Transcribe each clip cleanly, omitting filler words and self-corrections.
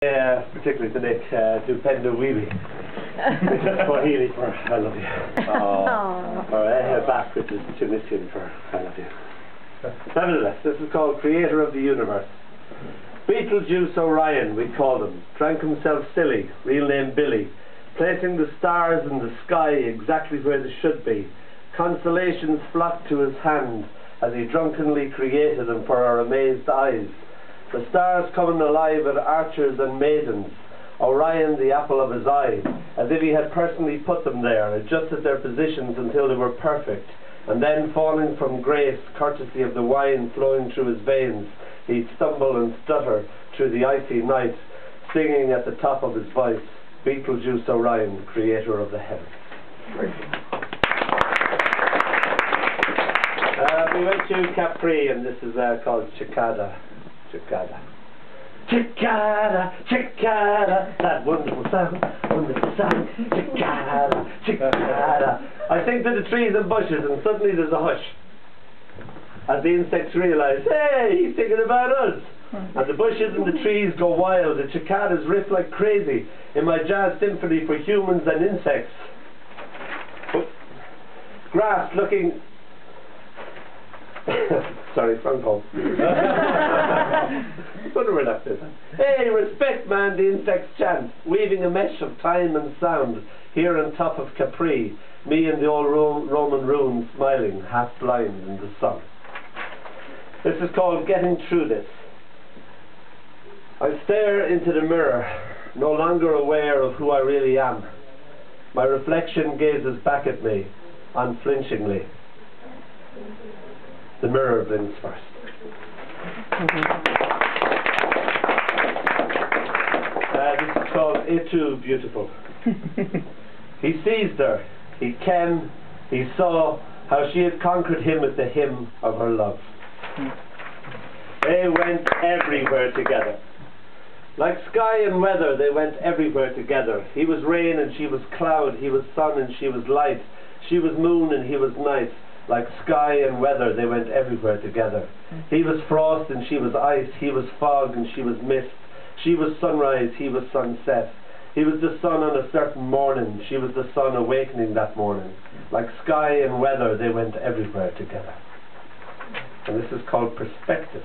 Particularly to Nick, Dupendo Weeby. For Healy for I love you. Or back, which is Tunisian for I love you. Nevertheless, this is called Creator of the Universe. Beetlejuice Orion, we call him, drank himself silly, real name Billy, placing the stars in the sky exactly where they should be. Constellations flocked to his hand as he drunkenly created them for our amazed eyes. The stars coming alive at archers and maidens, Orion the apple of his eye, as if he had personally put them there, adjusted their positions until they were perfect, and then falling from grace, courtesy of the wine flowing through his veins, he'd stumble and stutter through the icy night, singing at the top of his voice, Beetlejuice Orion, creator of the heavens. We went to Capri, and this is called Cicada. Cicada. Cicada, cicada, that wonderful sound, cicada, cicada. I sing to the trees and bushes, and suddenly there's a hush. As the insects realize, hey, he's thinking about us. And the bushes and the trees go wild, the cicadas riff like crazy in my jazz symphony for humans and insects. Grass looking... Sorry, wrong poem. Wonder where that is. Hey, respect man, the insects chant, weaving a mesh of time and sound, here on top of Capri, me in the old Roman ruins smiling, half blind in the sun. This is called Getting Through This. I stare into the mirror, no longer aware of who I really am. My reflection gazes back at me, unflinchingly. The mirror blinks first. This is called Et tu, beautiful. He seized her, he ken, he saw how she had conquered him with the hymn of her love. They went everywhere together. Like sky and weather, they went everywhere together. He was rain and she was cloud, he was sun and she was light, she was moon and he was night. Like sky and weather, they went everywhere together. He was frost and she was ice, he was fog and she was mist. She was sunrise, he was sunset. He was the sun on a certain morning, she was the sun awakening that morning. Like sky and weather, they went everywhere together. And this is called perspective.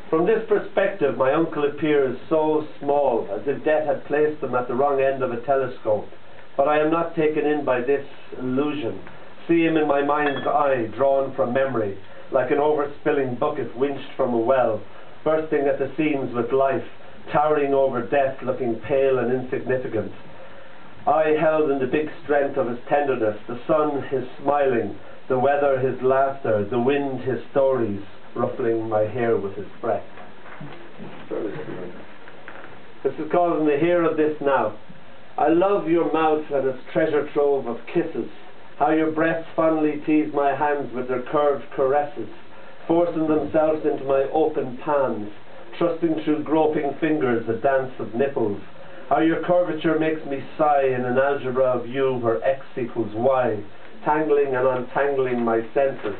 From this perspective, my uncle appears so small, as if death had placed him at the wrong end of a telescope. But I am not taken in by this illusion. See him in my mind's eye, drawn from memory, like an overspilling bucket winched from a well, bursting at the seams with life, towering over death, looking pale and insignificant. I held in the big strength of his tenderness, the sun his smiling, the weather his laughter, the wind his stories, ruffling my hair with his breath. This is called In the Here of This Now. I love your mouth and its treasure trove of kisses, how your breasts fondly tease my hands with their curved caresses, forcing themselves into my open palms, trusting through groping fingers a dance of nipples. How your curvature makes me sigh in an algebra of U where X equals Y, tangling and untangling my senses.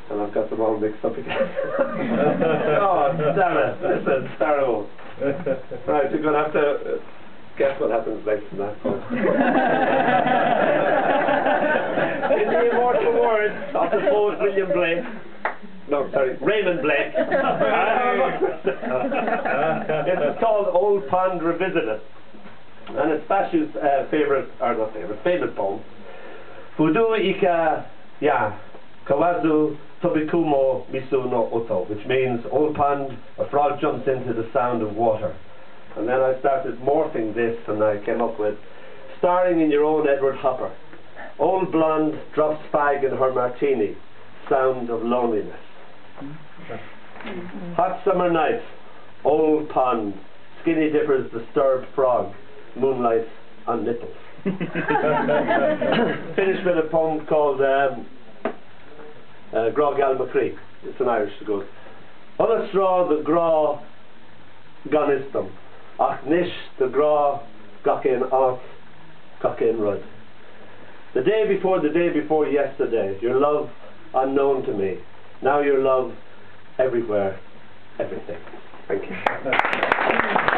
And I've got them all mixed up again. Oh, damn it, this is terrible. Right, you're going to have to guess what happens next in that poem. In the immortal words of the poet William Blake, no, sorry, Raymond Blake, it's called Old Pond Revisited, and it's Bashu's famous poem. Fudu ika ya kawazu tobikumo misu no oto, which means Old Pond, a frog jumps into the sound of water. And then I started morphing this, and I came up with starring in your own Edward Hopper. Old blonde drops fag in her martini, sound of loneliness. Hot summer night, Old Pond, skinny dippers disturbed frog, moonlight on nipples. Finished with a poem called Grá Gal Macree. It's an Irish that goes, on a straw the gráganistum, ach nish the grá gachin off gachin rud. The day before yesterday, your love unknown to me. Now your love everywhere, everything. Thank you.